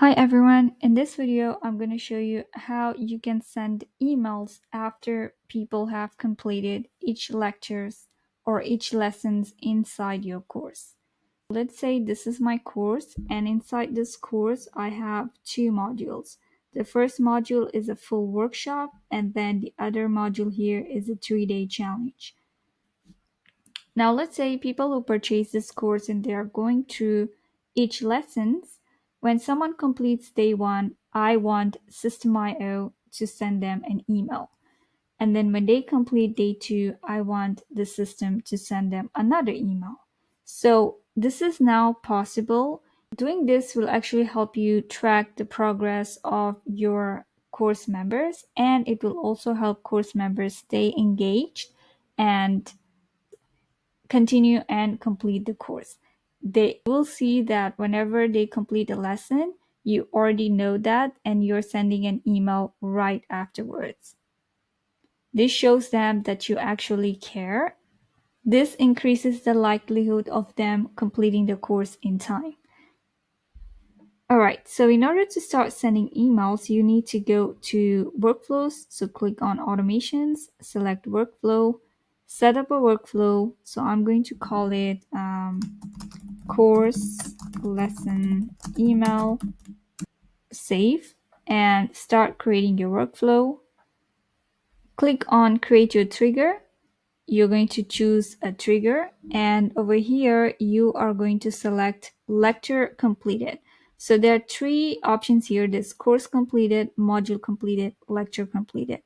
Hi everyone, in this video I'm going to show you how you can send emails after people have completed each lectures or each lessons inside your course. Let's say this is my course, and inside this course I have two modules. The first module is a full workshop, and then the other module here is a 3-day challenge. Now let's say people who purchase this course and they are going through each lessons. When someone completes day one, I want System.io to send them an email. And then when they complete day two, I want the system to send them another email. So this is now possible. Doing this will actually help you track the progress of your course members, and it will also help course members stay engaged and continue and complete the course. They will see that whenever they complete a lesson, you already know that and you're sending an email right afterwards. This shows them that you actually care. This increases the likelihood of them completing the course in time. All right, so in order to start sending emails, you need to go to workflows. So click on automations, select workflow, set up a workflow. So I'm going to call it course lesson email. Save and start creating your workflow. Click on create your trigger. You're going to choose a trigger, and over here you are going to select lecture completed. So there are three options here: this course completed, module completed, lecture completed.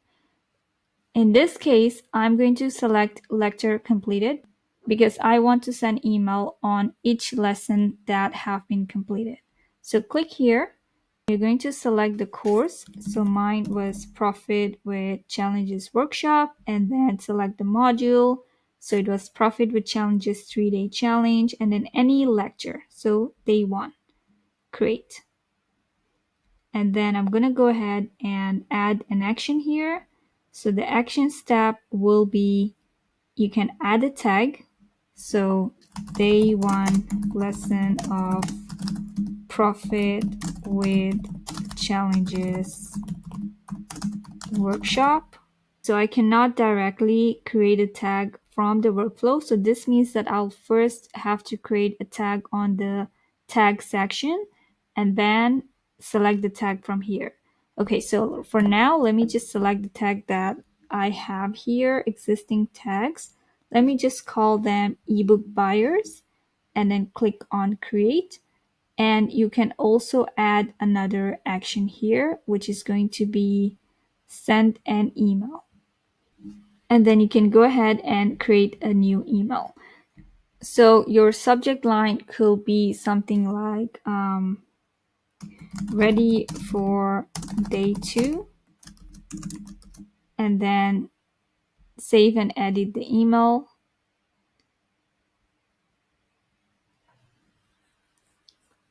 In this case, I'm going to select lecture completed because I want to send email on each lesson that have been completed. So click here. You're going to select the course. So mine was Profit with Challenges Workshop, and then select the module. So it was Profit with Challenges 3-day challenge, and then any lecture. So day one, create. And then I'm going to go ahead and add an action here. So the action step will be, you can add a tag. So day one lesson of Profit with Challenges Workshop. So I cannot directly create a tag from the workflow. So this means that I'll first have to create a tag on the tag section and then select the tag from here. Okay, so for now, let me just select the tag that I have here, existing tags. Let me just call them ebook buyers and then click on create. And you can also add another action here, which is going to be send an email. And then you can go ahead and create a new email. So your subject line could be something like ready for day two, and then save and edit the email.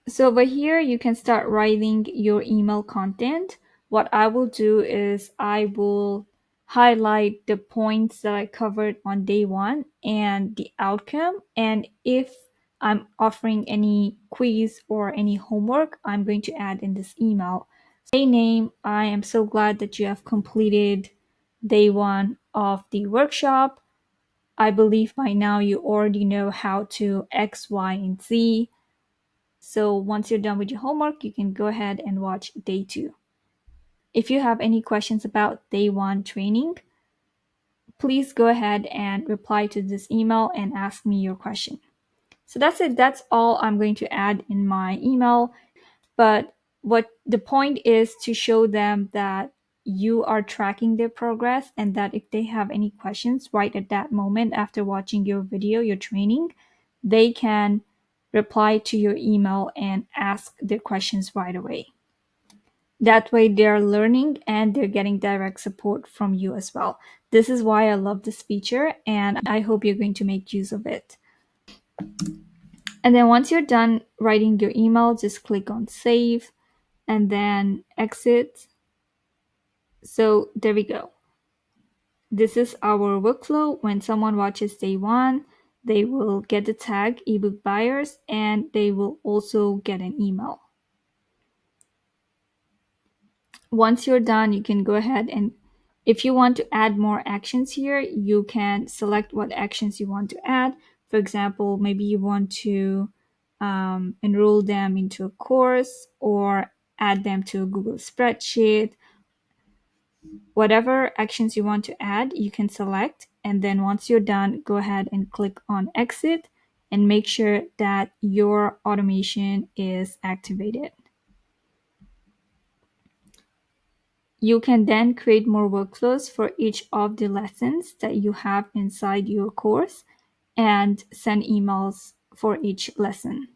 So over here, you can start writing your email content. What I will do is I will highlight the points that I covered on day one and the outcome. And if I'm offering any quiz or any homework, I'm going to add in this email. Day name, I am so glad that you have completed day one of the workshop. I believe by now you already know how to X, Y, and Z. So once you're done with your homework, you can go ahead and watch day two. If you have any questions about day one training, please go ahead and reply to this email and ask me your question. So that's it. That's all I'm going to add in my email. But what the point is to show them that you are tracking their progress, and that if they have any questions right at that moment after watching your video, your training, they can reply to your email and ask their questions right away. That way they're learning and they're getting direct support from you as well. This is why I love this feature, and I hope you're going to make use of it. And then once you're done writing your email, just click on save and then exit. So there we go. This is our workflow. When someone watches day one, they will get the tag ebook buyers, and they will also get an email. Once you're done, you can go ahead and if you want to add more actions here, you can select what actions you want to add. For example, maybe you want to enroll them into a course or add them to a Google spreadsheet. Whatever actions you want to add, you can select. And then once you're done, go ahead and click on exit and make sure that your automation is activated. You can then create more workflows for each of the lessons that you have inside your course and send emails for each lesson.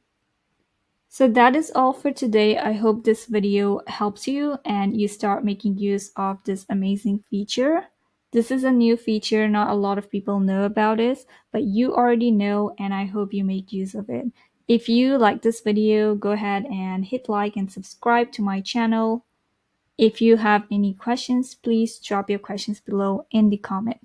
So that is all for today. I hope this video helps you and you start making use of this amazing feature. This is a new feature, not a lot of people know about it, but you already know and I hope you make use of it. If you like this video, go ahead and hit like and subscribe to my channel. If you have any questions, please drop your questions below in the comments.